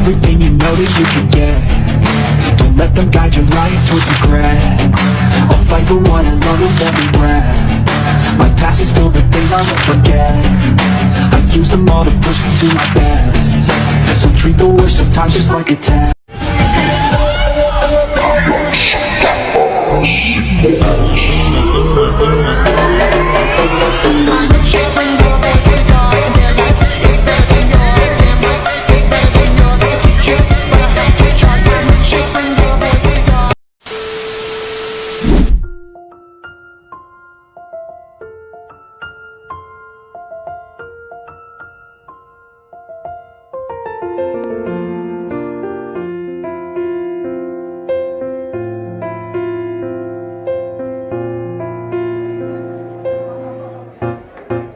everything you know that you can get. Don't let them guide your life towards regret. I'll fight for what I love with every breath. My past is filled with things I'll never forget. I use them all to push me to my best. So treat the worst of times just like a test.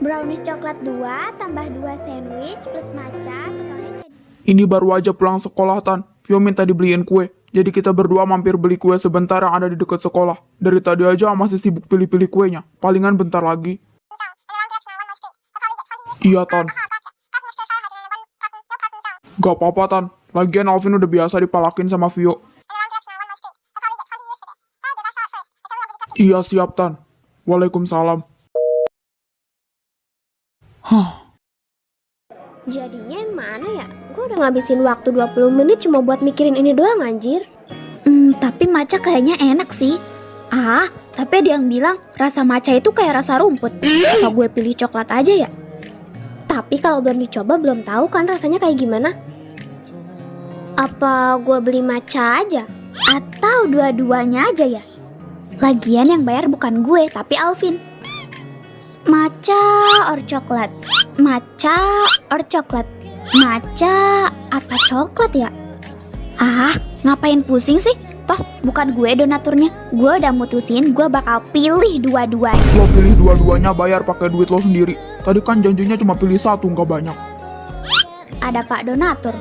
Brownies coklat 2 tambah 2 sandwich plus matcha totalnya jadi. Ini baru aja pulang sekolah, Tan. Vio minta dibeliin kue. Jadi kita berdua mampir beli kue sebentar yang ada di dekat sekolah. Dari tadi aja masih sibuk pilih-pilih kuenya. Palingan bentar lagi. Iya, Tan. Gak apa-apa, Tan. Lagian Alvin udah biasa dipalakin sama Vio. Iya, siap, Tan. Waalaikumsalam. Jadinya yang mana ya? Gue udah ngabisin waktu 20 menit cuma buat mikirin ini doang anjir. Tapi matcha kayaknya enak sih. Tapi ada yang bilang rasa matcha itu kayak rasa rumput. Apa gue pilih coklat aja ya? Tapi kalau belum dicoba belum tahu kan rasanya kayak gimana. Apa gue beli matcha aja? Atau dua-duanya aja ya? Lagian yang bayar bukan gue, tapi Alvin. Matcha or coklat? Matcha or coklat? Matcha apa coklat ya? Ngapain pusing sih? Toh bukan gue donaturnya. Gue udah mutusin gue bakal pilih dua-duanya. Lo pilih dua-duanya bayar pakai duit lo sendiri. Tadi kan janjinya cuma pilih satu, nggak banyak. Ada Pak Donatur.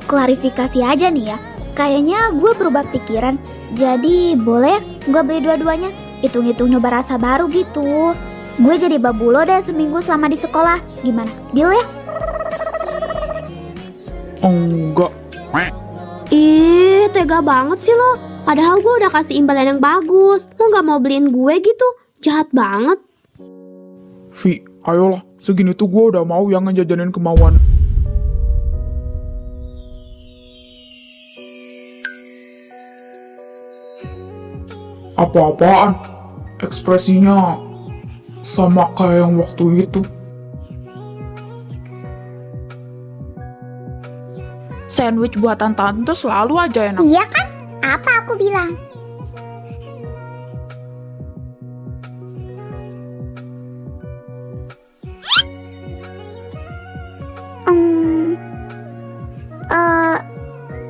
Klarifikasi aja nih ya. Kayaknya gue berubah pikiran. Jadi boleh gue beli dua-duanya. Hitung-hitung nyoba rasa baru gitu. Gue jadi babulo deh seminggu selama di sekolah. Gimana? Deal ya? Enggak. Ih, tega banget sih lo. Padahal gue udah kasih imbalan yang bagus. Lo gak mau beliin gue gitu? Jahat banget. Vi, ayolah. Segini tuh gue udah mau yang ngejajanin kemauan. Apa-apaan? Ekspresinya sama kayak yang waktu itu. Sandwich buatan tante selalu aja enak. Iya kan? Apa aku bilang?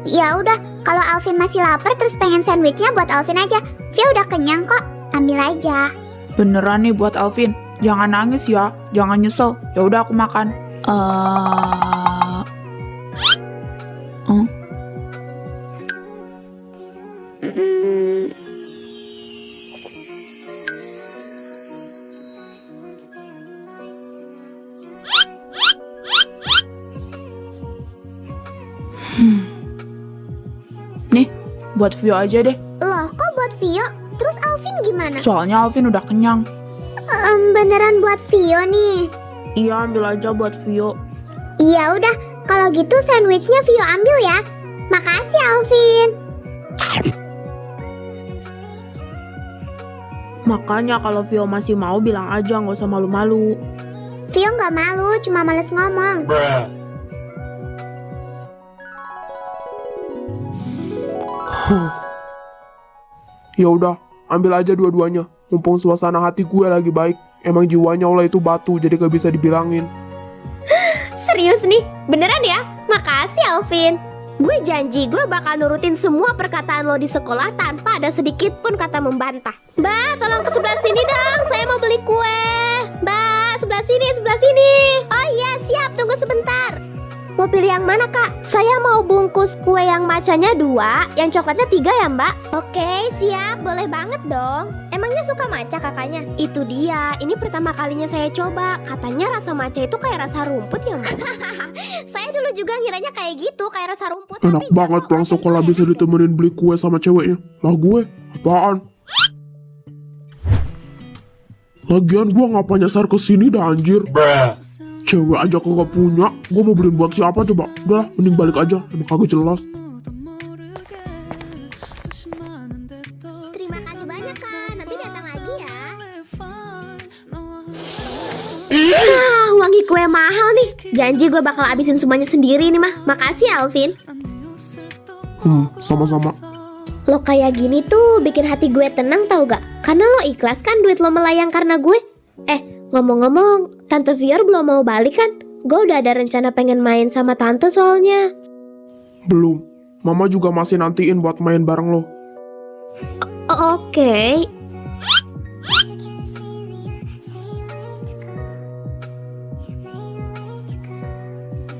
Ya udah, kalau Alvin masih lapar terus pengen sandwichnya buat Alvin aja. Vio udah kenyang kok, ambil aja. Beneran nih buat Alvin. Jangan nangis ya, jangan nyesel. Ya udah aku makan. Nih, buat Vio aja deh. Loh, kok buat Vio? Terus Alvin gimana? Soalnya Alvin udah kenyang. Beneran buat Vio nih? Iya, ambil aja buat Vio. Iya udah, kalau gitu sandwichnya Vio ambil ya. Makasih Alvin. Makanya kalau Vio masih mau bilang aja, nggak usah malu-malu. Vio nggak malu, cuma males ngomong. Ya udah, ambil aja dua-duanya. Mumpung suasana hati gue lagi baik. Emang jiwanya Allah itu batu, jadi gak bisa dibilangin. Serius nih? Beneran ya? Makasih Alvin. Gue janji gue bakal nurutin semua perkataan lo di sekolah tanpa ada sedikit pun kata membantah. Mbak, tolong ke sebelah sini dong. Saya mau beli kue. Mbak, sebelah sini, sebelah sini. Oh iya, siap. Tunggu sebentar. Mau pilih yang mana, Kak? Saya mau bungkus kue yang matchanya 2, yang coklatnya 3 ya, Mbak. Oke, siap. Boleh banget dong. Emangnya suka matcha kakaknya? Itu dia, ini pertama kalinya saya coba. Katanya rasa matcha itu kayak rasa rumput ya, Mbak? Saya dulu juga ngiranya kayak gitu, kayak rasa rumput. Enak tapi banget nggak, pulang matcha sekolah itu bisa kayak ditemenin beli kue sama ceweknya. Lah gue, apaan? Lagian gue ngapa nyasar ke sini dah anjir. Cewek aja kagak punya, gue mau beliin buat siapa coba? Udah, mending balik aja, emang kagak jelas. Terima kasih banyak, Kak. Nanti datang lagi ya. Wangi kue mahal nih. Janji gue bakal abisin semuanya sendiri nih, mah. Makasih, Alvin. Sama-sama. Lo kayak gini tuh bikin hati gue tenang tau gak? Karena lo ikhlas kan duit lo melayang karena gue. Ngomong-ngomong, Tante Vior belum mau balik kan? Gue udah ada rencana pengen main sama Tante soalnya. Belum, Mama juga masih nantiin buat main bareng lo. Oke.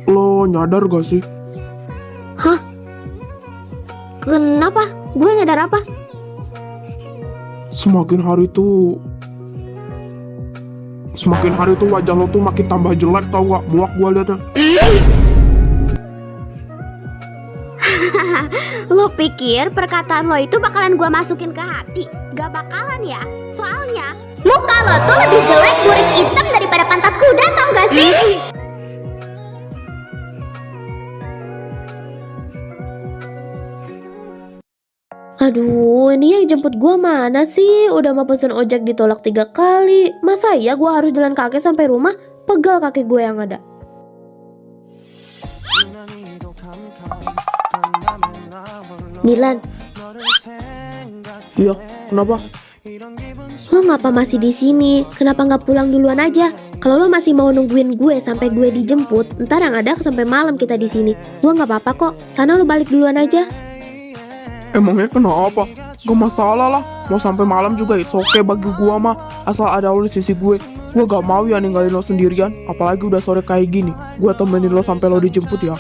Lo nyadar gak sih? Kenapa? Gue nyadar apa? Semakin hari tuh wajah lo tuh makin tambah jelek tau gak? Muak gue liatnya. Lo pikir perkataan lo itu bakalan gue masukin ke hati? Gak bakalan ya. Soalnya muka lo tuh lebih jelek burik hitam daripada pantat kuda tau gak sih? Aduh, ini yang jemput gua mana sih? Udah mau pesen ojek ditolak 3 kali. Masa iya gua harus jalan kaki sampai rumah? Pegal kaki gue yang ada. Milan, Iya, kenapa? lo ngapa masih di sini? Kenapa nggak pulang duluan aja? Kalau lo masih mau nungguin gue sampai gue dijemput, ntar yang ada sampai malam kita di sini. Gua nggak apa-apa kok. Sana lo balik duluan aja. Emangnya kenapa? Gak masalah lah, mau sampai malam juga it's okay bagi gua mah. Asal ada lo di sisi gue. Gua gak mau ya ninggalin lo sendirian. Apalagi udah sore kayak gini. Gua temenin lo sampai lo dijemput ya.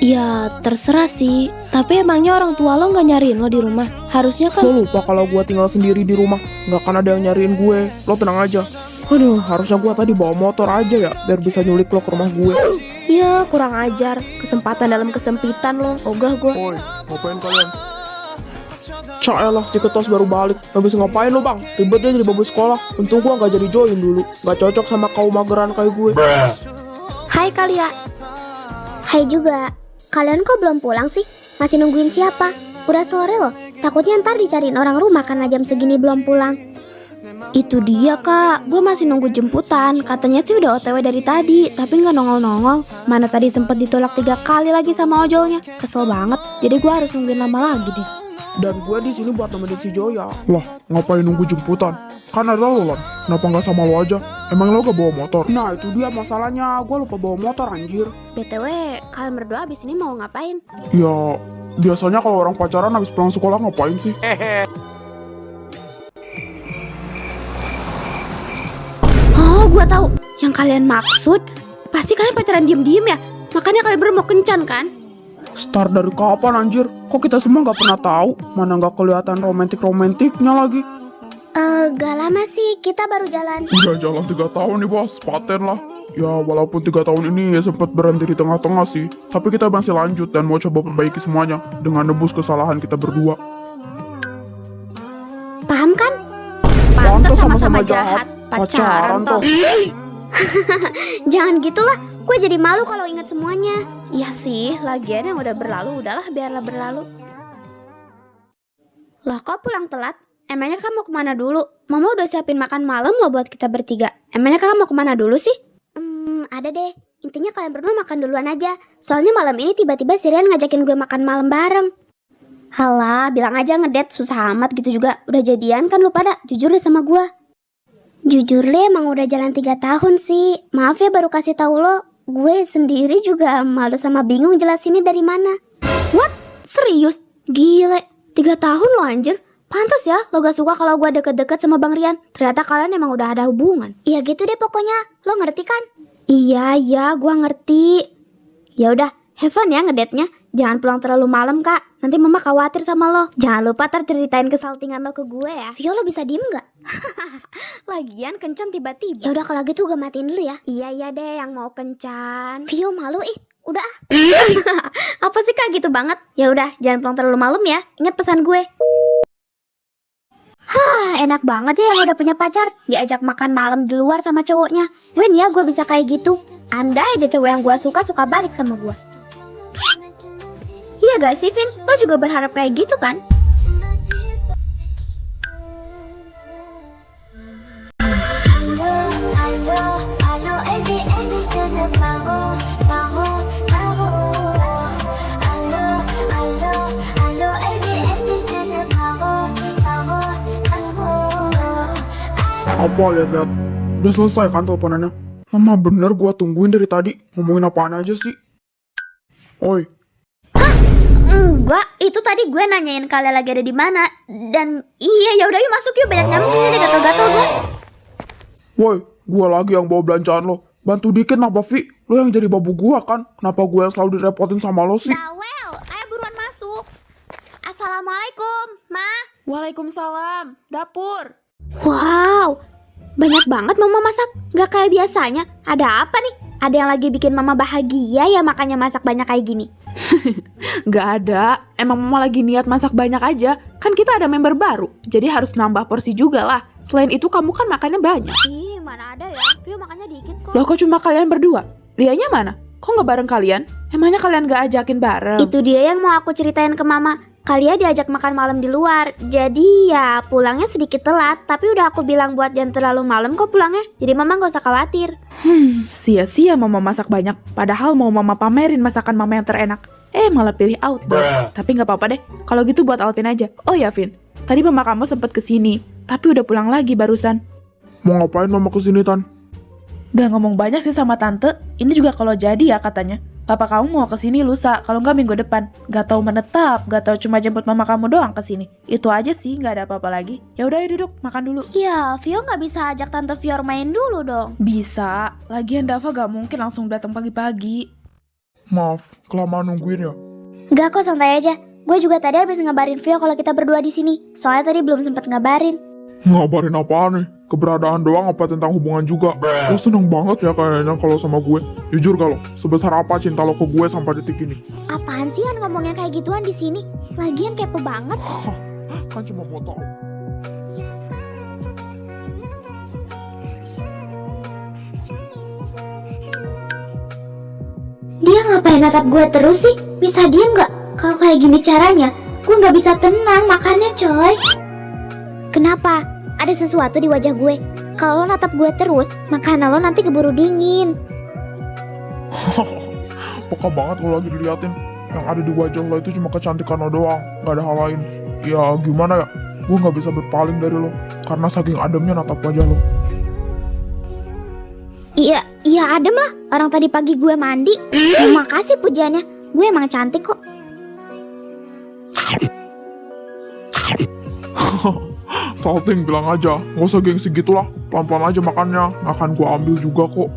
Ya terserah sih. Tapi emangnya orang tua lo nggak nyariin lo di rumah? Harusnya kan. Lo lupa kalau gua tinggal sendiri di rumah. Gak akan ada yang nyariin gue. Lo tenang aja. Aduh, harusnya gua tadi bawa motor aja ya, biar bisa nyulik lo ke rumah gue. Ya kurang ajar. Kesempatan dalam kesempitan lo. Ogah gue. Woi, ngapain kalian? Caelah, si Ketos baru balik. Habis ngapain lo bang? Ribet dia jadi babu sekolah. Untung gua gak jadi join dulu. Gak cocok sama kaum mageran kayak gue. Hai Kalia. Hai juga. Kalian kok belum pulang sih? Masih nungguin siapa? Udah sore loh. Takutnya ntar dicariin orang rumah karena jam segini belum pulang. Itu dia kak, gue masih nunggu jemputan. Katanya sih udah OTW dari tadi, tapi nggak nongol-nongol. Mana tadi sempet ditolak 3 kali lagi sama ojolnya. Kesel banget, jadi gue harus nungguin lama lagi deh. Dan gue di sini buat nemenin si Joya. Wah, ngapain nunggu jemputan? Kan ada lo Lan, kenapa nggak sama lo aja? Emang lo gak bawa motor? Nah itu dia masalahnya, gue lupa bawa motor anjir. BTW, kalian berdua abis ini mau ngapain? Ya, biasanya kalau orang pacaran habis pulang sekolah ngapain sih? Oh, gue tahu. Yang kalian maksud, pasti kalian pacaran diem-diem ya? Makanya kalian berdua mau kencan kan? Start dari kapan anjir? Kok kita semua gak pernah tahu? Mana gak kelihatan romantik-romantiknya lagi? Gak lama sih, kita baru jalan. Udah jalan 3 tahun nih bos, paten lah. Ya walaupun 3 tahun ini ya sempat berhenti di tengah-tengah sih. Tapi kita masih lanjut dan mau coba perbaiki semuanya. Dengan nebus kesalahan kita berdua. Paham kan? Pantes sama-sama jahat. Pacaran toh. Jangan gitulah, gue jadi malu kalau ingat semuanya. Iya sih, lagian yang udah berlalu, udahlah biarlah berlalu. Loh kok pulang telat? Emangnya kamu mau kemana dulu? Mama udah siapin makan malam loh buat kita bertiga. Emangnya kamu mau kemana dulu sih? Ada deh. Intinya kalian berdua makan duluan aja. Soalnya malam ini tiba-tiba si Rian ngajakin gue makan malam bareng. Halah, bilang aja ngedate, susah amat gitu juga. Udah jadian kan lu pada? Jujur deh sama gue. Jujur deh, emang udah jalan 3 tahun sih. Maaf ya baru kasih tahu lo. Gue sendiri juga malu sama bingung jelasinnya dari mana. What? Serius? Gile, 3 tahun lo anjir. Pantas ya lo gak suka kalau gue deket-deket sama Bang Rian. Ternyata kalian emang udah ada hubungan. Iya gitu deh pokoknya. Lo ngerti kan? Iya, gue ngerti. Ya udah, have fun ya ngedate-nya. Jangan pulang terlalu malam kak. Nanti mama khawatir sama lo. Jangan lupa ceritain kesaltingan lo ke gue ya. Vio, lo bisa diem gak? Lagian kencan tiba-tiba. Ya udah kalau gitu gue matiin dulu ya. Iya deh yang mau kencan. Vio, malu ih. Udah ah. Apa sih Kak gitu banget? Ya udah, jangan pulang terlalu malam ya. Ingat pesan gue. Enak banget ya yang udah punya pacar. Diajak makan malam di luar sama cowoknya. When ya gue bisa kayak gitu. Andai aja cowok yang gue suka balik sama gue. Iya gak sih Vin? Lo juga berharap kayak gitu kan? Apa lihat-lihat? Udah selesai kan teleponannya? Lama bener gua tungguin dari tadi. Ngomongin apaan aja sih? Oi, Enggak, itu tadi gue nanyain kalian lagi ada di mana. Dan iya ya udah yuk masuk yuk, banyak nyamuk di sini, gatel-gatel gue. woi, gua lagi yang bawa belanjaan lo. Bantu dikit napa, Vi? Lo yang jadi babu gua kan? Kenapa gua yang selalu direpotin sama lo sih? Bawel, ayo buruan masuk. Assalamualaikum, Ma. Waalaikumsalam. Dapur. Wow, banyak banget mama masak. Gak kayak biasanya. Ada apa nih? Ada yang lagi bikin mama bahagia ya makanya masak banyak kayak gini. Gak ada. Emang mama lagi niat masak banyak aja. Kan kita ada member baru. Jadi harus nambah porsi juga lah. Selain itu kamu kan makannya banyak. Ih, mana ada ya? View makannya dikit kok. Loh kok cuma kalian berdua? Rianya mana? Kok gak bareng kalian? Emangnya kalian gak ajakin bareng? Itu dia yang mau aku ceritain ke mama. Kalian diajak makan malam di luar. Jadi ya pulangnya sedikit telat. Tapi udah aku bilang buat jangan terlalu malam kok pulangnya. Jadi mama gak usah khawatir. Sia-sia mama masak banyak. Padahal mau mama pamerin masakan mama yang terenak. Malah pilih outdoor. Tapi gak apa-apa deh. Kalau gitu buat Alvin aja. Oh ya Vin, tadi mama kamu sempet kesini. Tapi udah pulang lagi barusan. Mau ngapain mama kesini, Tan? Gak ngomong banyak sih sama tante. Ini juga kalau jadi ya katanya. Papa kamu mau kesini lusa, kalau nggak minggu depan. Gak tahu menetap, gak tahu cuma jemput mama kamu doang kesini. Itu aja sih, nggak ada apa-apa lagi. Ya udah duduk, makan dulu. Ya, Vio nggak bisa ajak tante Vior main dulu dong. Bisa, lagian Dava gak mungkin langsung datang pagi-pagi. Maaf, kelamaan nungguin ya. Gak kok, santai aja. Gue juga tadi habis ngabarin Vio kalau kita berdua di sini. Soalnya tadi belum sempet ngabarin. Ngabarin apaan nih? Keberadaan doang apa tentang hubungan juga? Lo seneng banget ya kayaknya kalau sama gue. Jujur kalau sebesar apa cinta lo ke gue sampai detik ini? Apaan sih Han ngomongnya kayak gituan di sini? Lagian kepo banget. Kan cuma mau tahu. Dia ngapain natap gue terus sih? Bisa diem gak? Kalau kayak gini caranya, gue gak bisa tenang makannya coy. Kenapa? Ada sesuatu di wajah gue. Kalau lo natap gue terus, makanan lo nanti keburu dingin. Peka banget kalau lagi diliatin. Yang ada di wajah lo itu cuma kecantikan lo doang, gak ada hal lain. Ya gimana ya, gue gak bisa berpaling dari lo karena saking ademnya natap wajah lo. Iya adem lah. Orang tadi pagi gue mandi. Terima kasih pujiannya. Gue emang cantik kok. Salting bilang aja, gak usah gengsi gitulah. Pelan-pelan aja makannya, akan gue ambil juga kok.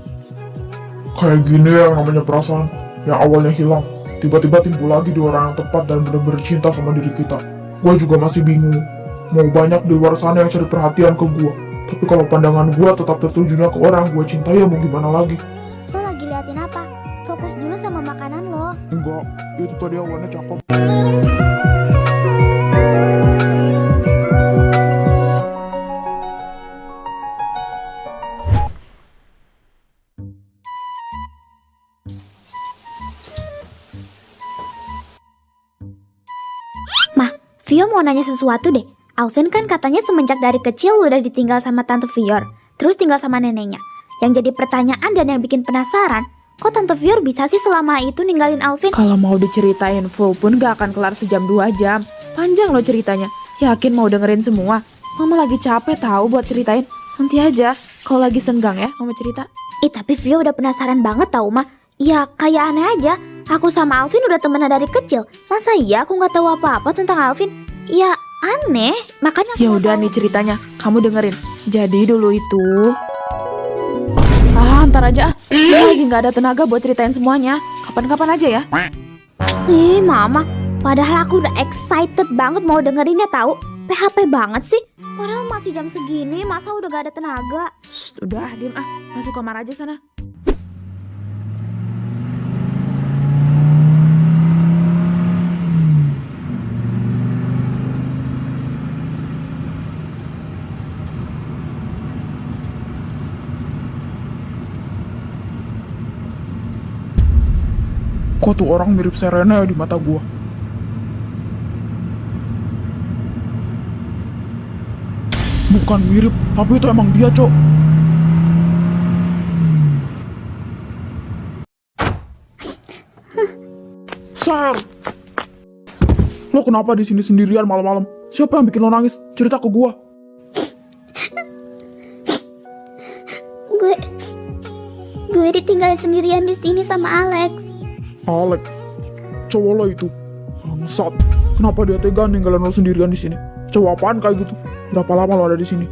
Kayak gini ya namanya perasaan yang awalnya hilang, tiba-tiba timbul lagi di orang yang tepat dan benar-benar cinta sama diri kita. Gue juga masih bingung. Mau banyak di luar sana yang cari perhatian ke gue, tapi kalau pandangan gue tetap tertujunya ke orang gue cintai, ya mau gimana lagi? Lo lagi liatin apa? Fokus dulu sama makanan lo. Enggak, itu tadi awalnya cakep. Vio mau nanya sesuatu deh. Alvin kan katanya semenjak dari kecil udah ditinggal sama Tante Vior, terus tinggal sama neneknya. Yang jadi pertanyaan dan yang bikin penasaran, kok Tante Vior bisa sih selama itu ninggalin Alvin? Kalau mau diceritain full pun gak akan kelar sejam 2 jam. Panjang loh ceritanya. Yakin mau dengerin semua? Mama lagi capek tahu buat ceritain. Nanti aja, kalau lagi senggang ya mama cerita. Tapi Vio udah penasaran banget tau Ma. Ya kayak aneh aja. Aku sama Alvin udah temenan dari kecil. Masa iya aku nggak tahu apa-apa tentang Alvin? Ya aneh. Makanya aku Ya udah nih ceritanya, kamu dengerin. Jadi dulu itu ntar aja Mama lagi nggak ada tenaga buat ceritain semuanya. Kapan-kapan aja ya. Mama, Padahal aku udah excited banget mau dengerinnya tahu. PHP banget sih. Padahal masih jam segini, masa udah gak ada tenaga? Shh, udah diem ah, masuk kamar aja sana. Kok tuh orang mirip Serena ya di mata gua? Bukan mirip, tapi itu emang dia, Cok. Ser! Lo kenapa di sini sendirian malam-malam? Siapa yang bikin lo nangis? Cerita ke gua. Gue ditinggalin sendirian di sini sama Alex. Alex, cowok lo itu. Bangsat. Kenapa dia tega ninggalin lo sendirian di sini? Cowok apaan kayak gitu? Berapa lama lo ada di sini?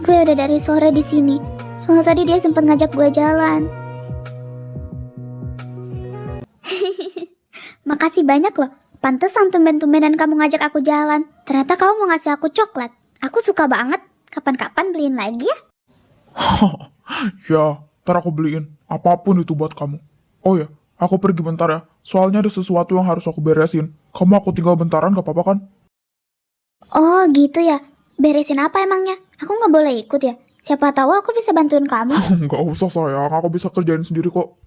Gue udah dari sore di sini. Soalnya tadi dia sempat ngajak gue jalan. Makasih banyak loh. Pantesan tumben-tumbenan kamu ngajak aku jalan. Ternyata kamu mau ngasih aku coklat. Aku suka banget. Kapan-kapan beliin lagi ya? Ya, ntar aku beliin. Apapun itu buat kamu. Oh ya, aku pergi bentar ya. Soalnya ada sesuatu yang harus aku beresin. Kamu aku tinggal bentaran gak apa-apa kan? Oh gitu ya. Beresin apa emangnya? Aku nggak boleh ikut ya? Siapa tahu aku bisa bantuin kamu. Gak usah sayang, aku bisa kerjain sendiri kok.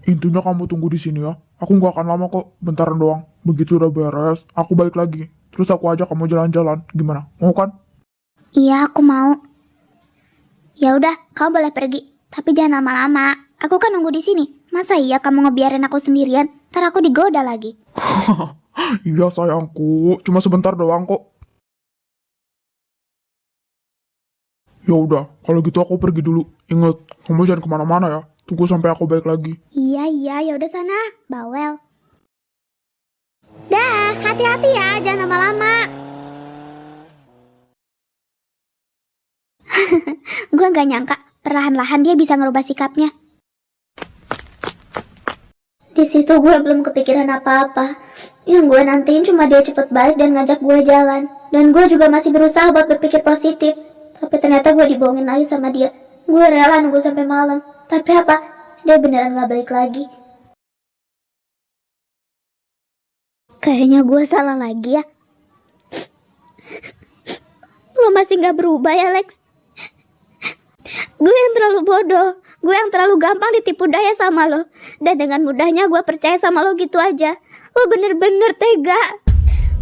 Intinya kamu tunggu di sini ya. Aku gak akan lama kok, bentaran doang. Begitu udah beres, aku balik lagi. Terus aku ajak kamu jalan-jalan. Gimana? Mau kan? Iya, aku mau. Ya udah, kamu boleh pergi. Tapi jangan lama-lama. Aku kan nunggu di sini. Masa iya kamu ngebiarin aku sendirian? Ntar aku digoda lagi. Iya sayangku, cuma sebentar doang kok. Ya udah, kalau gitu aku pergi dulu. Ingat, kamu jangan kemana-mana ya. Tunggu sampai aku balik lagi. Iya, ya udah sana, bawel. Dah, hati-hati ya, jangan lama-lama. Gue gak nyangka, perlahan-lahan dia bisa ngerubah sikapnya. Di situ gue belum kepikiran apa-apa. Yang gue nantiin cuma dia cepet balik dan ngajak gue jalan. Dan gue juga masih berusaha buat berpikir positif. Tapi ternyata gue dibohongin lagi sama dia. Gue rela nunggu sampai malam. Tapi apa? Dia beneran gak balik lagi. Kayaknya gue salah lagi ya. Lo masih gak berubah ya, Lex? Gue yang terlalu bodoh. Gue yang terlalu gampang ditipu daya sama lo. Dan dengan mudahnya gue percaya sama lo gitu aja. Lo bener-bener tega.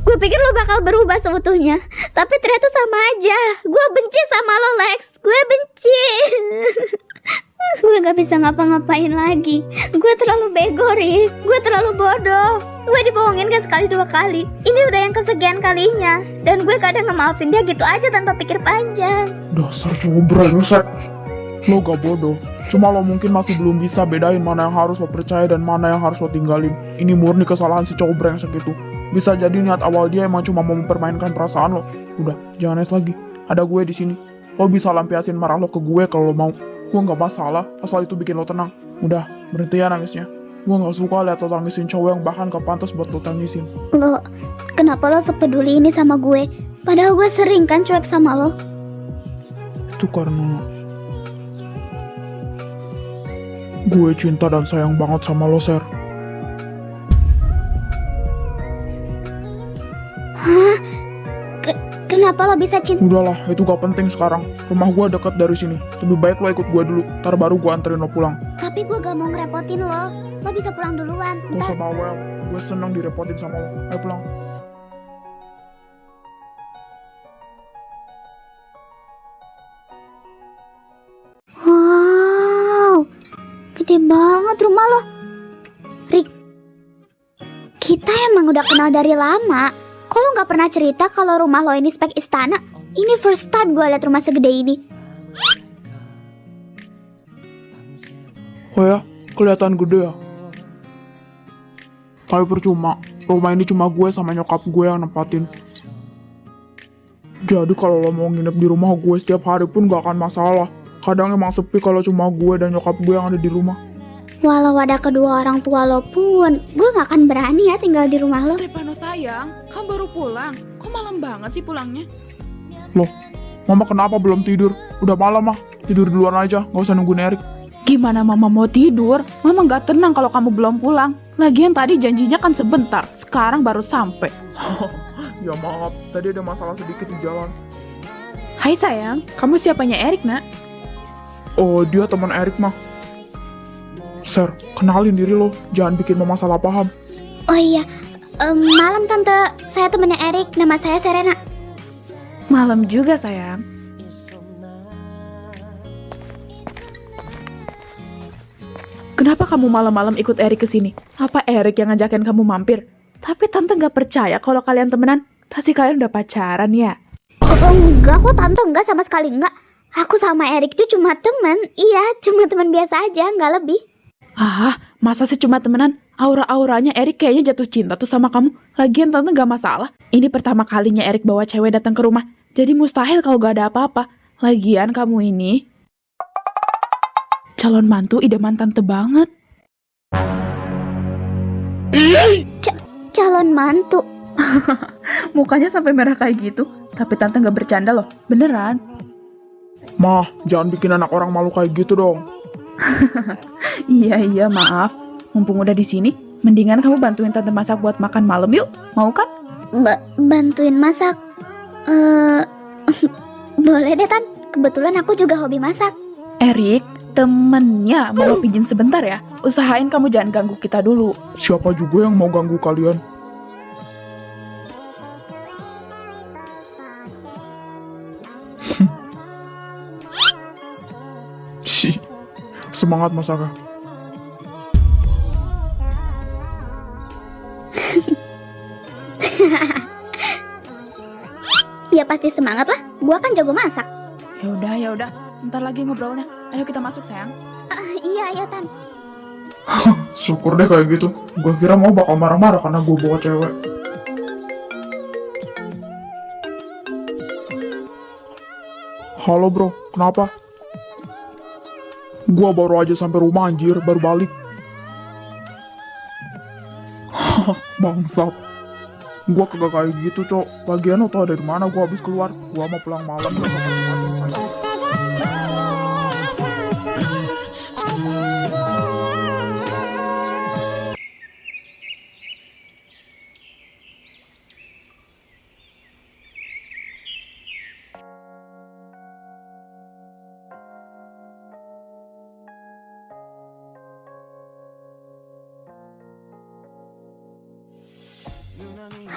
Gue pikir lo bakal berubah seutuhnya. Tapi ternyata sama aja. Gue benci sama lo, Lex. Gue benci. Gue gak bisa ngapa-ngapain lagi. Gue terlalu bego, Rick. Gue terlalu bodoh. Gue dibohongin gak sekali dua kali. Ini udah yang kesekian kalinya. Dan gue kadang ngemaafin dia gitu aja tanpa pikir panjang. Dasar cowok brengsek. Lo gak bodoh. Cuma lo mungkin masih belum bisa bedain mana yang harus lo percaya dan mana yang harus lo tinggalin. Ini murni kesalahan si cowok brengsek itu. Bisa jadi niat awal dia emang cuma mau mempermainkan perasaan lo. Udah, jangan nangis lagi. Ada gue di sini. Lo bisa lampiasin marah lo ke gue kalau lo mau. Gue gak masalah, asal itu bikin lo tenang. Udah, berhenti ya nangisnya. Gue gak suka liat lo tangisin cowok yang bahkan gak pantas buat lo tangisin. Lo, kenapa lo sepeduli ini sama gue? Padahal gue sering kan cuek sama lo. Itu karena gue cinta dan sayang banget sama lo, Ser. Kenapa lo bisa cinta? Udahlah, itu gak penting sekarang. Rumah gue deket dari sini. Lebih baik lo ikut gue dulu, ntar baru gue anterin lo pulang. Tapi gue gak mau ngerepotin lo. Lo bisa pulang duluan. Gak usah Ntar. bawel, gue seneng direpotin sama lo. Ayo pulang. Wow, gede banget rumah lo. Rick, kita emang udah kenal dari lama. Kok lo gak pernah cerita kalau rumah lo ini spek istana? Ini first time gue liat rumah segede ini. Oh ya, kelihatan gede ya. Tapi percuma, rumah ini cuma gue sama nyokap gue yang nempatin. Jadi kalau lo mau nginep di rumah gue setiap hari pun gak akan masalah. Kadang emang sepi kalau cuma gue dan nyokap gue yang ada di rumah. Walau ada kedua orang tua lo pun, gue gak akan berani ya tinggal di rumah lo. Stefano sayang, kamu baru pulang. Kok malam banget sih pulangnya? Loh, Mama kenapa belum tidur? Udah malam mah, tidur duluan aja, gak usah nungguin Erik. Gimana Mama mau tidur? Mama nggak tenang kalau kamu belum pulang. Lagian tadi janjinya kan sebentar, sekarang baru sampai. Ya maaf, tadi ada masalah sedikit di jalan. Hai sayang, kamu siapanya Erik nak? Oh, dia teman Erik mah. Ser, kenalin diri lo, jangan bikin Mama salah paham. Oh iya, malam tante, saya temannya Erik, nama saya Serena. Malam juga sayang. Kenapa kamu malam-malam ikut Erik ke sini? Apa Erik yang ngajakin kamu mampir? Tapi tante nggak percaya kalau kalian temenan. Pasti kalian udah pacaran ya? Oh, enggak kok tante, enggak sama sekali enggak. Aku sama Erik tuh cuma teman, iya cuma teman biasa aja, nggak lebih. Ah, masa sih cuma temenan? Aura-auranya Erik kayaknya jatuh cinta tuh sama kamu. Lagian tante gak masalah. Ini pertama kalinya Erik bawa cewek datang ke rumah. Jadi mustahil kalau gak ada apa-apa. Lagian kamu ini calon mantu idaman tante banget. Calon mantu. Mukanya sampai merah kayak gitu. Tapi tante gak bercanda loh, beneran. Mah, jangan bikin anak orang malu kayak gitu dong. Iya, maaf. Mumpung udah di sini, mendingan kamu bantuin tante masak buat makan malam yuk. Mau kan? Bantuin masak? Boleh deh Tan, kebetulan aku juga hobi masak. Erik, temennya mau pijin sebentar ya. Usahain kamu jangan ganggu kita dulu. Siapa juga yang mau ganggu kalian? Semangat masaknya. Ya pasti semangat lah, gua kan jago masak. Ya udah. Ntar lagi ngobrolnya. Ayo kita masuk sayang. Iya Tan. Syukur deh kayak gitu. Gue kira mau bakal marah-marah karena gue bawa cewek. Halo bro, kenapa? Gue baru aja sampai rumah anjir, baru balik. Bangsat. Gue kagak kayak gitu cok. Lagian lo tau dari mana gue habis keluar. Gue mau pulang malam.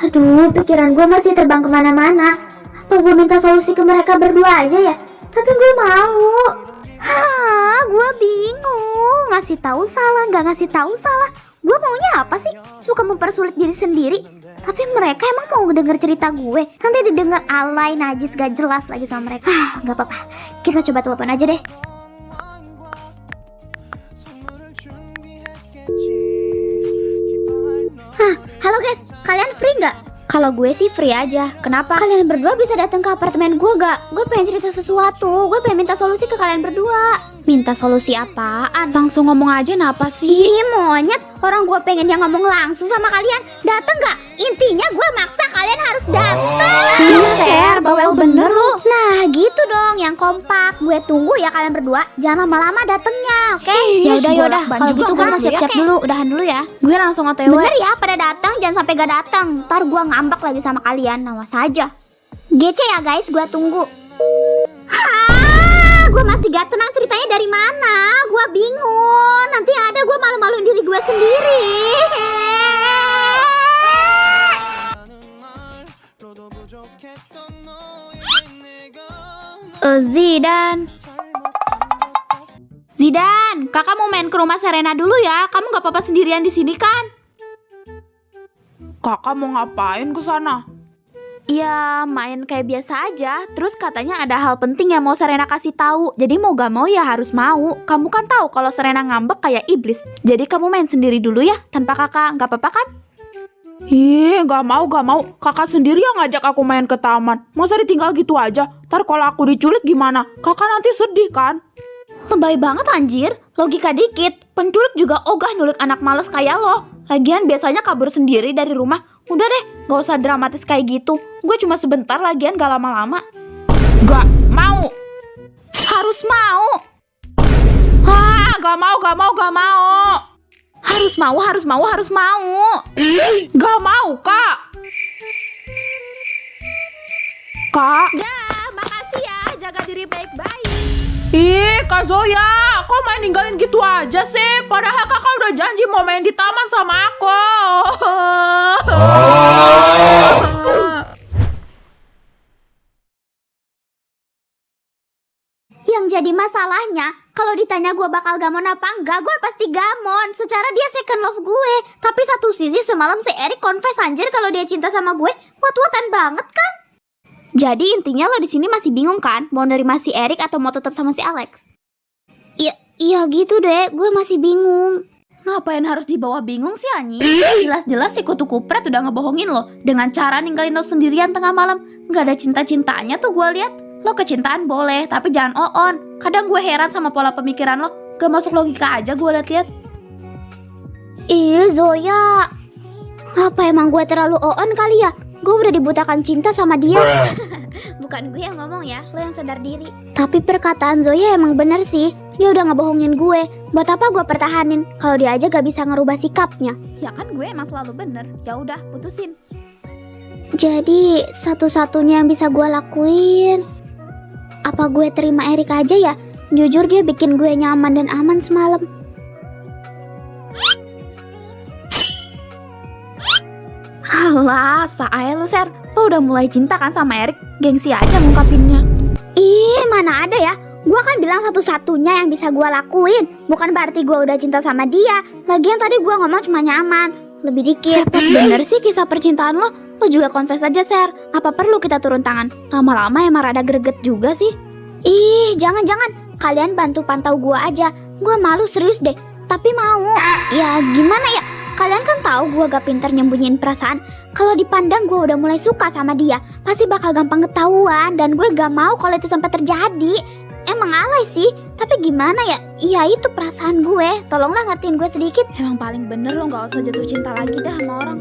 Aduh, pikiran gue masih terbang kemana-mana. Apa gue minta solusi ke mereka berdua aja ya? Tapi gue mau. Hah, gue bingung. Ngasih tahu salah, nggak ngasih tahu salah. Gue maunya apa sih? Suka mempersulit diri sendiri. Tapi mereka emang mau denger cerita gue. Nanti didengar alay, najis, gak jelas lagi sama mereka. Gak apa-apa. Kita coba telepon aja deh. Halo guys, kalian free nggak? Kalau gue sih free aja. Kenapa? Kalian berdua bisa datang ke apartemen gue gak? Gue pengen cerita sesuatu. Gue pengen minta solusi ke kalian berdua. Minta solusi apaan? Langsung ngomong aja napa sih? Ih monyet, orang gue pengen yang ngomong langsung sama kalian. Dateng gak? Intinya gue maksa kalian harus dateng. Ser, bawel bener lu. Nah gitu dong, yang kompak. Gue tunggu ya kalian berdua. Jangan lama-lama datengnya, oke? Yaudah. Kalau gitu gue mau siap-siap dulu. Udahan dulu ya. Gue langsung OTW. Bener ya, pada datang jangan sampai gak datang. Ntar gue ngambek lagi sama kalian. Awas aja. Gece ya guys, gue tunggu. Gue masih gak tenang ceritanya dari mana. Gue bingung. Nanti yang ada gue malu-maluin diri gue sendiri. Zidan, kakak mau main ke rumah Serena dulu ya. Kamu gak apa-apa sendirian di sini kan? Kakak mau ngapain ke sana? Ya main kayak biasa aja. Terus katanya ada hal penting yang mau Serena kasih tahu. Jadi mau gak mau ya harus mau. Kamu kan tahu kalau Serena ngambek kayak iblis. Jadi kamu main sendiri dulu ya, tanpa kakak. Gak apa-apa kan? Ih, gak mau. Kakak sendiri yang ngajak aku main ke taman. Masa ditinggal gitu aja? Ntar kalau aku diculik gimana? Kakak nanti sedih kan? Lebay banget anjir. Logika dikit. Penculik juga ogah nyulik anak males kayak lo. Lagian biasanya kabur sendiri dari rumah. Udah deh, gak usah dramatis kayak gitu. Gue cuma sebentar, lagian gak lama-lama. Gak mau. Harus mau. Gak mau. Harus mau. Gak mau, Kak. Kak. Dah, makasih ya, jaga diri baik-baik. Ih, Kak Zoya, kok main ninggalin gitu aja sih? Padahal kakak udah janji mau main di taman sama aku. Yang jadi masalahnya, kalau ditanya gue bakal gamon apa enggak, gue pasti gamon. Secara dia second love gue. Tapi satu sisi semalam si Erik confess anjir kalau dia cinta sama gue. Wat-watan banget kan? Jadi intinya lo di sini masih bingung kan? Mau nerima si Erik atau mau tetap sama si Alex? Iya gitu deh, gue masih bingung. Ngapain harus dibawa bingung sih, Anyi? Jelas-jelas si kutu kupret udah ngebohongin lo dengan cara ninggalin lo sendirian tengah malam. Gak ada cinta-cintanya tuh gue lihat. Lo kecintaan boleh, tapi jangan on. Kadang gue heran sama pola pemikiran lo. Gak masuk logika aja gue liat-liat. Iya Zoya, apa emang gue terlalu on kali ya? Gue udah dibutakan cinta sama dia. Bukan gue yang ngomong ya, lo yang sadar diri. Tapi perkataan Zoya emang bener sih. Dia udah ngebohongin gue. Buat apa gue pertahanin kalau dia aja gak bisa ngerubah sikapnya? Ya kan gue emang selalu bener. Ya udah, putusin. Jadi satu-satunya yang bisa gue lakuin, apa gue terima Erik aja ya? Jujur dia bikin gue nyaman dan aman semalam. Alah, saya lu, Ser. Lo udah mulai cinta kan sama Erik? Gengsi aja ngungkapinnya. Ih, mana ada ya? Gue kan bilang satu-satunya yang bisa gue lakuin. Bukan berarti gue udah cinta sama dia. Lagian tadi gue ngomong cuma nyaman. Lebih dikit. Bener sih kisah percintaan lo. Lo juga confess aja, Ser. Apa perlu kita turun tangan? Lama-lama emang rada greget juga sih. Ih, jangan-jangan. Kalian bantu pantau gue aja. Gue malu serius deh. Tapi mau. Ya gimana ya? Kalian kan tahu gue gak pinter nyembunyiin perasaan. Kalau dipandang gue udah mulai suka sama dia, pasti bakal gampang ketahuan. Dan gue gak mau kalau itu sampai terjadi. Emang alay sih, tapi gimana ya? Iya itu perasaan gue. Tolonglah ngertiin gue sedikit. Emang paling bener lo gak usah jatuh cinta lagi dah sama orang.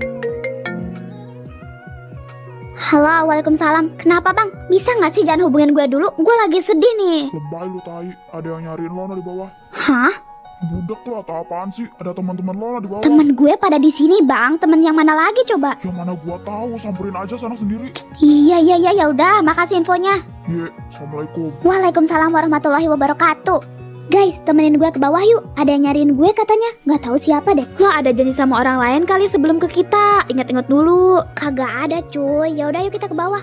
Halo, waalaikumsalam. Kenapa bang? Bisa gak sih jangan hubungin gue dulu? Gue lagi sedih nih. Lebay lu tai, ada yang nyariin lo di bawah. Hah? Budak lo atau apaan sih? Ada teman-teman lo di bawah. Temen gue pada di sini bang. Temen yang mana lagi coba? Yang mana gua tahu, samperin aja sana sendiri. Iya ya udah. Makasih infonya. Ye, assalamualaikum. Waalaikumsalam warahmatullahi wabarakatuh. Guys, temenin gue ke bawah yuk. Ada yang nyariin gue katanya. Gak tahu siapa deh. Lo ada janji sama orang lain kali sebelum ke kita. Ingat-ingat dulu. Kagak ada cuy. Ya udah yuk kita ke bawah.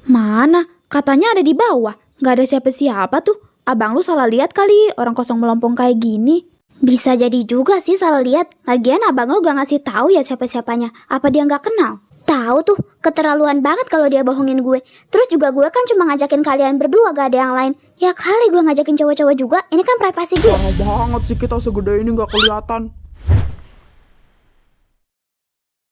Mana? Katanya ada di bawah. Gak ada siapa-siapa tuh. Abang lu salah lihat kali, orang kosong melompong kayak gini. Bisa jadi juga sih salah lihat. Lagian abang lo gak ngasih tahu ya siapa-siapanya. Apa dia gak kenal? Tahu tuh, keterlaluan banget kalau dia bohongin gue. Terus juga gue kan cuma ngajakin kalian berdua, gak ada yang lain. Ya kali gue ngajakin cowok-cowok juga. Ini kan privasi gue. Parah banget sih kita segede ini gak kelihatan.